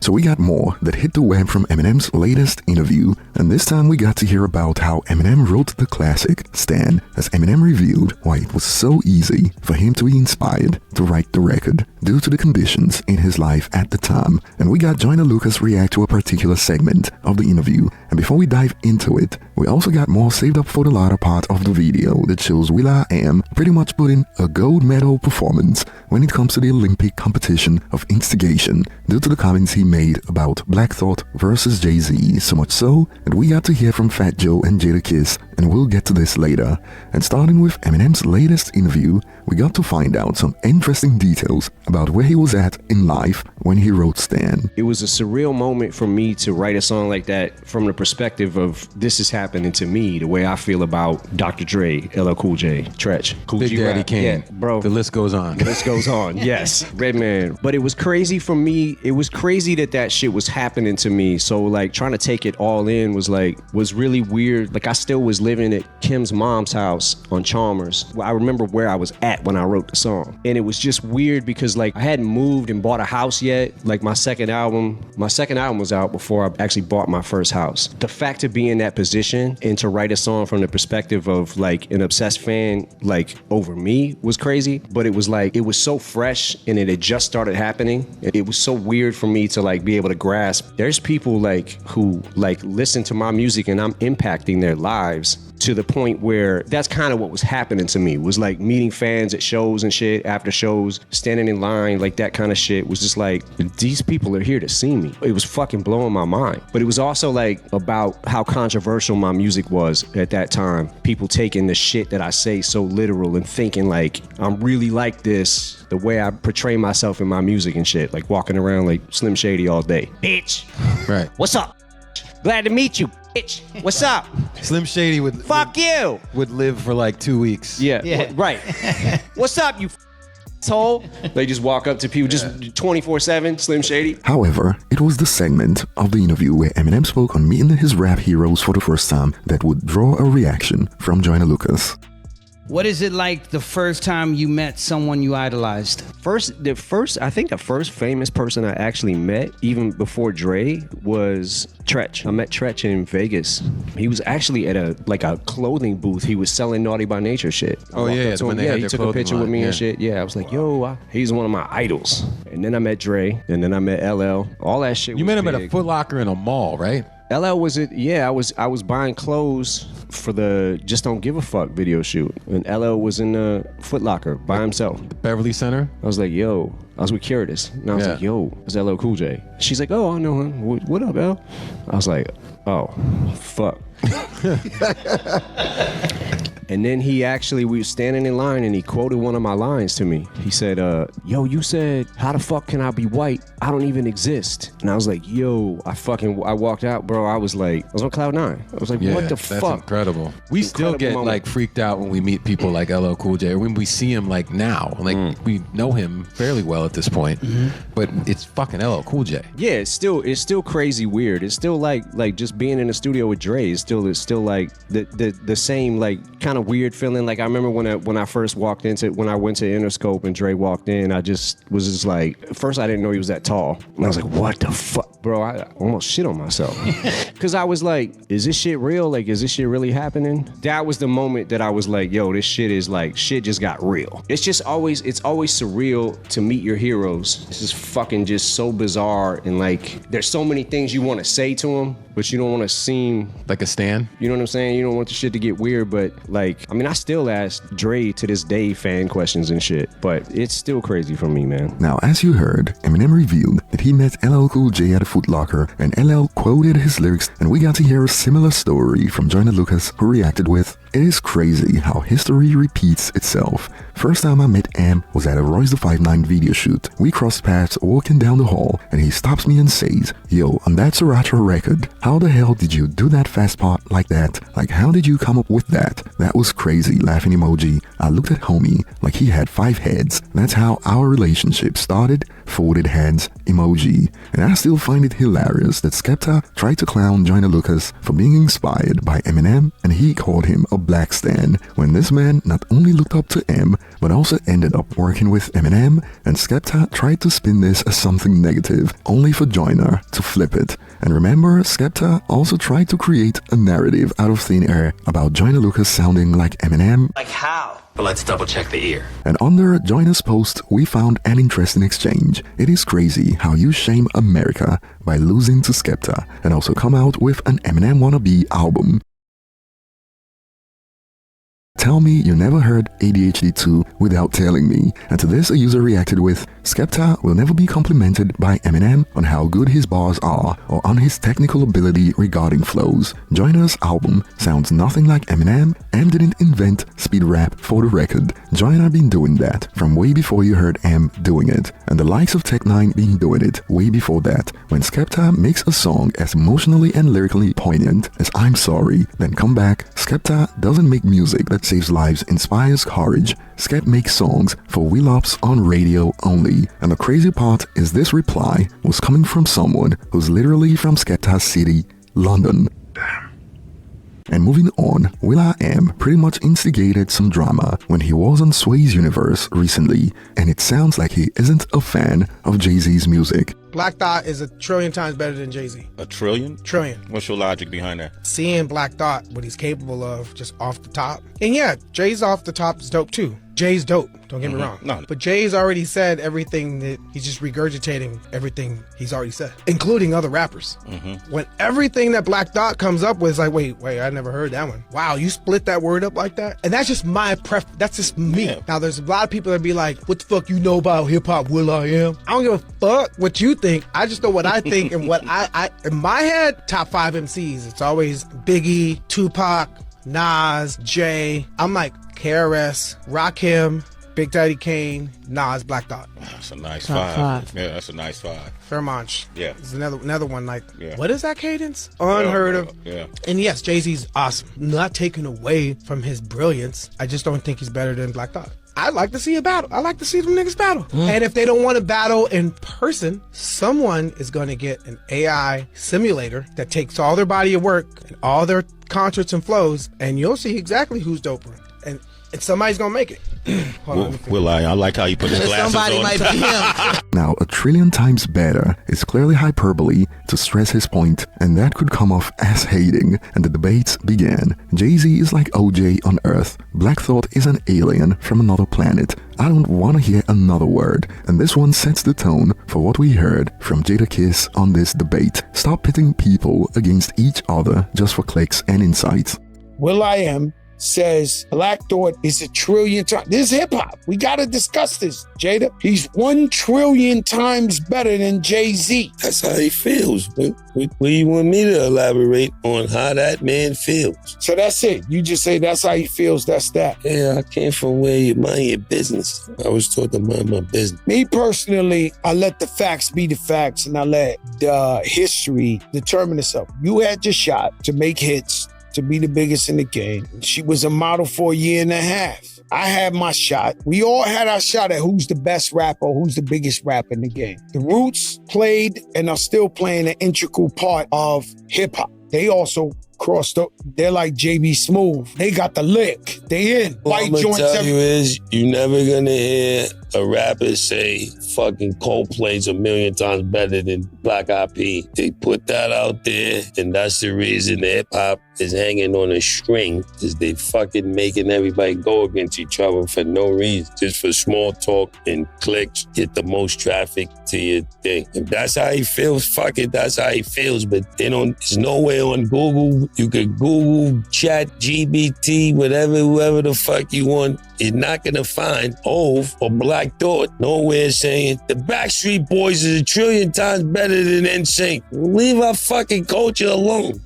So we got more that hit the web from Eminem's latest interview, and this time we got to hear about how Eminem wrote the classic Stan, as Eminem revealed why it was so easy for him to be inspired to write the record due to the conditions in his life at the time. And we got Joyner Lucas react to a particular segment of the interview, and before we dive into it, we also got more saved up for the latter part of the video that shows Will.i.am pretty much put in a gold medal performance when it comes to the Olympic competition of instigation due to the comments he made about Black Thought versus Jay-Z, so much so that we got to hear from Fat Joe and Jadakiss, and we'll get to this later. And starting with Eminem's latest interview, we got to find out some interesting details about where he was at in life when he wrote Stan. It was a surreal moment for me to write a song like that from the perspective of this is happening to me, the way I feel about Dr. Dre, LL Cool J, Tretch, Cool Big G Daddy Rap. Kane. Yeah, bro. The list goes on. The list goes on, yes. Redman. But it was crazy for me. It was crazy that shit was happening to me. So like trying to take it all in was really weird. Like I still was living at Kim's mom's house on Chalmers. I remember where I was at when I wrote the song. And it was just weird because like I hadn't moved and bought a house yet. Like my second album was out before I actually bought my first house. The fact to be in that position and to write a song from the perspective of like an obsessed fan like over me was crazy. But it was like, it was so fresh and it had just started happening. It was so weird for me to like be able to grasp. There's people like who like listen to my music and I'm impacting their lives to the point where that's kind of what was happening to me, was like meeting fans at shows and shit, after shows, standing in line, like that kind of shit was just like, these people are here to see me. It was fucking blowing my mind. But it was also like about how controversial my music was at that time. People taking the shit that I say so literal and thinking like, I'm really like this, the way I portray myself in my music and shit, like walking around like Slim Shady all day. Bitch. Right. What's up? Glad to meet you, bitch. What's up? Slim Shady would live for like 2 weeks. Yeah. Right. What's up, you asshole? They just walk up to people just 24/7, Slim Shady. However, it was the segment of the interview where Eminem spoke on meeting his rap heroes for the first time that would draw a reaction from Joyner Lucas. What is it like the first time you met someone you idolized? I think the first famous person I actually met, even before Dre, was Tretch. I met Tretch in Vegas. He was actually at a clothing booth. He was selling Naughty by Nature shit. Oh yeah, when they had he their took a picture with me and shit. Yeah, I was like, yo, he's one of my idols. And then I met Dre, and then I met LL. All that shit. You met him big. at a Foot Locker in a mall, right? LL was it? Yeah, I was buying clothes for the Just Don't Give a Fuck video shoot, and LL was in the Foot Locker by himself. Beverly Center. I was like, yo, I was with Curtis, and I was like, yo, it's LL Cool J. She's like, oh, I know him. What up, L? I was like, oh, fuck. And then we were standing in line and he quoted one of my lines to me. He said, yo, you said, how the fuck can I be white? I don't even exist. And I was like, yo, I walked out, bro. I was on cloud nine. I was like, what the fuck? That's incredible. We still get like freaked out when we meet people like LL Cool J, or when we see him like now. Like we know him fairly well at this point, but it's fucking LL Cool J. Yeah, it's still crazy weird. It's still like just being in the studio with Dre. It's still like the same like kind of weird feeling. Like I remember when I went to Interscope and Dre walked in, I was just like, at first I didn't know he was that tall, and I was like, what the fuck, bro? I almost shit on myself because I was like, is this shit real? Like, is this shit really happening? That was the moment that I was like, yo, this shit is like, shit just got real. It's always surreal to meet your heroes. This is fucking just so bizarre, and like there's so many things you want to say to them, but you don't want to seem like a stan. You know what I'm saying? You don't want the shit to get weird, but like, I mean, I still ask Dre to this day fan questions and shit, but it's still crazy for me, man. Now, as you heard, Eminem revealed that he met LL Cool J at a Foot Locker, and LL quoted his lyrics, and we got to hear a similar story from Joyner Lucas, who reacted with, "It is crazy how history repeats itself. First time I met Am was at a Royce the 5'9" video shoot. We crossed paths walking down the hall, and he stops me and says, yo, on that Sriracha record, how the hell did you do that fast part like that? Like, how did you come up with that? That was crazy, laughing emoji. I looked at homie like he had 5 heads. That's how our relationship started folded hands emoji. And I still find it hilarious that Skepta tried to clown Joyner Lucas for being inspired by Eminem, and he called him a black stan, when this man not only looked up to M, but also ended up working with Eminem, and Skepta tried to spin this as something negative, only for Joyner to flip it. And remember, Skepta also tried to create a narrative out of thin air about Joyner Lucas sounding like Eminem. Like how? But let's double check the ear. And under Joyner's post, we found an interesting exchange. It is crazy how you shame America by losing to Skepta, and also come out with an Eminem wannabe album. Tell me you never heard ADHD 2 without telling me. And to this, a user reacted with, Skepta will never be complimented by Eminem on how good his bars are or on his technical ability regarding flows. Joyner's album sounds nothing like Eminem. M didn't invent speed rap, for the record. Joyner been doing that from way before you heard M doing it. And the likes of Tech9 been doing it way before that. When Skepta makes a song as emotionally and lyrically poignant as I'm Sorry, then come back, Skepta doesn't make music that saves lives, inspires courage. Skep makes songs for Will.i.am on radio only. And the crazy part is this reply was coming from someone who's literally from Skepta's city, London. And moving on, Will.i.am pretty much instigated some drama when he was on Sway's Universe recently, and it sounds like he isn't a fan of Jay-Z's music. Black Thought is 1,000,000,000 times better than Jay-Z. 1,000,000,000? Trillion. What's your logic behind that? Seeing Black Thought, what he's capable of, just off the top. And yeah, Jay's off the top is dope too. Jay's dope, don't get me wrong. No. But Jay's already said everything that he's just regurgitating everything he's already said, including other rappers. When everything that Black Thought comes up with is like, wait, I never heard that one. Wow, you split that word up like that? And that's just my that's just me. Yeah. Now there's a lot of people that be like, what the fuck you know about hip hop, Will.i.am? I don't give a fuck what you think. I just know what I think and what I in my head, top 5 MCs. It's always Biggie, Tupac, Nas, Jay. I'm like KRS, Rakim, Big Daddy Kane, Nas, Black Thought. That's a nice Top five. Yeah, that's a nice 5. Fairmont. Yeah. It's another one like, Yeah. what is that cadence? Unheard of. Yeah. And yes, Jay-Z's awesome. Not taken away from his brilliance. I just don't think he's better than Black Thought. I'd like to see a battle. I like to see them niggas battle. And if they don't want to battle in person, someone is going to get an AI simulator that takes all their body of work and all their concerts and flows, and you'll see exactly who's doper. And somebody's going to make it. I like how you put his glasses Somebody on. might be him. Now, 1,000,000,000 times better is clearly hyperbole to stress his point, and that could come off as hating, and the debates began. Jay-Z is like OJ on Earth. Black Thought is an alien from another planet. I don't want to hear another word, and this one sets the tone for what we heard from Jadakiss on this debate. Stop pitting people against each other just for clicks and insights. Will.i.am says Black Thought is 1,000,000,000 times. This is hip hop. We got to discuss this, Jada. He's 1,000,000,000,000 times better than Jay-Z. That's how he feels. What do you want me to elaborate on how that man feels? So that's it. You just say that's how he feels. That's that. Yeah, I came from where you mind your business. I was taught to mind my business. Me personally, I let the facts be the facts, and I let the history determine itself. You had your shot to make hits, to be the biggest in the game. She was a model for 1.5 years. I had my shot. We all had our shot at who's the best rapper, who's the biggest rapper in the game. The Roots played and are still playing an integral part of hip hop. They also crossed up. They're like JB Smooth. They got the lick. They in. What I'm gonna tell you is, you're never gonna hear a rapper say fucking Coldplay's 1,000,000 times better than Black Eyed Peas. They put that out there, and that's the reason the hip hop is hanging on a string, is they fucking making everybody go against each other for no reason, just for small talk and clicks, get the most traffic to your thing. If that's how he feels, fuck it, that's how he feels. But there's nowhere on Google. You could Google, Chat, GBT, whoever the fuck you want. You're not gonna find Hove or Black Thought nowhere saying the Backstreet Boys is 1,000,000,000 times better than NSYNC. Leave our fucking culture alone.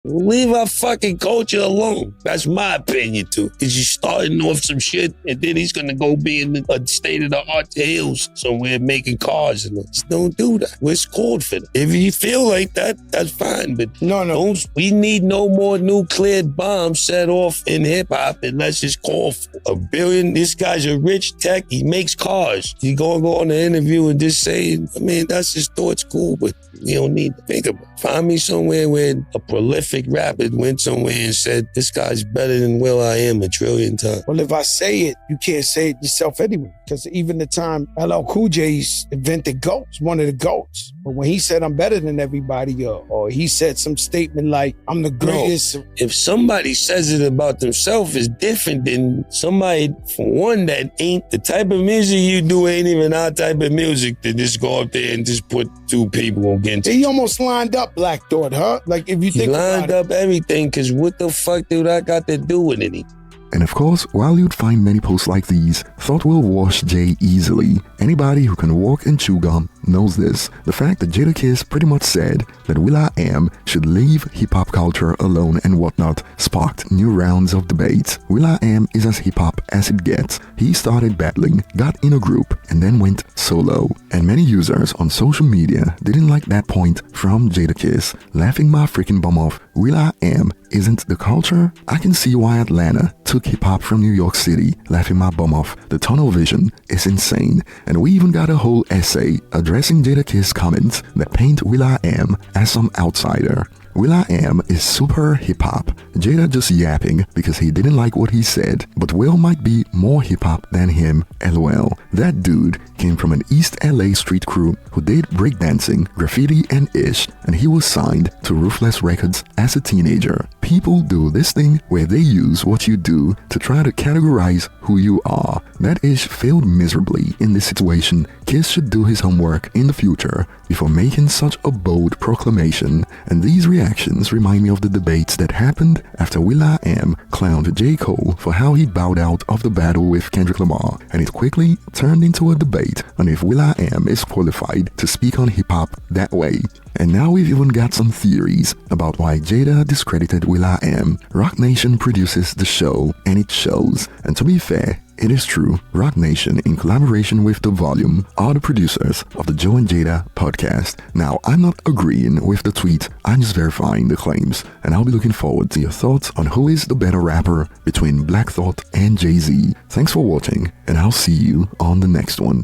Leave our fucking culture alone. That's my opinion too. Is you starting off some shit and then he's gonna go be in a state-of-the-art hills somewhere making cars and just don't do that. We're called for that. If you feel like that, that's fine. But no, we need no more nuclear bombs set off in hip-hop, and let's just call for $1 billion. This guy's a rich tech. He makes cars. You gonna go on an interview and just say, I mean, that's his thoughts, cool, but you don't need to think about it. Find me somewhere where a prolific rapper went somewhere and said, this guy's better than Will.i.am 1 trillion times. Well, if I say it, you can't say it yourself anyway. Because even the time LL Cool J's invented GOATs, one of the GOATs. But when he said I'm better than everybody, or he said some statement like, I'm the greatest. No, if somebody says it about themselves, it's different than somebody, for one, that ain't the type of music you do ain't even our type of music to just go up there and just put two people against. He almost lined up Black Thought, huh? Like if you think about it. He lined up everything, because what the fuck do that got to do with anything? And of course, while you'd find many posts like these, Thought will wash Jay easily. Anybody who can walk and chew gum knows this. The fact that Jadakiss pretty much said that Will.i.am should leave hip-hop culture alone and whatnot sparked new rounds of debates. Will.i.am is as hip-hop as it gets. He started battling, got in a group, and then went solo. And many users on social media didn't like that point from Jadakiss, laughing my freaking bum off. Will.i.am isn't the culture? I can see why Atlanta took hip-hop from New York City, laughing my bum off. The tunnel vision is insane, and we even got a whole essay addressing Jadakiss comments that paint Will.i.am as some outsider. Will.i.am is super hip-hop. Jada just yapping because he didn't like what he said, but Will might be more hip-hop than him, lol. That dude came from an East LA street crew who did breakdancing, graffiti, and ish, and he was signed to Ruthless Records as a teenager. People do this thing where they use what you do to try to categorize who you are. That ish failed miserably in this situation. Kiss should do his homework in the future before making such a bold proclamation, and these reactions remind me of the debates that happened after Will.i.am clowned J. Cole for how he bowed out of the battle with Kendrick Lamar, and it quickly turned into a debate on if Will.i.am is qualified to speak on hip-hop that way. And now we've even got some theories about why Jada discredited Will.i.am. Rock Nation produces the show, and it shows. And to be fair, it is true, Rock Nation, in collaboration with The Volume, are the producers of the Joe and Jada podcast. Now, I'm not agreeing with the tweet, I'm just verifying the claims, and I'll be looking forward to your thoughts on who is the better rapper between Black Thought and Jay-Z. Thanks for watching, and I'll see you on the next one.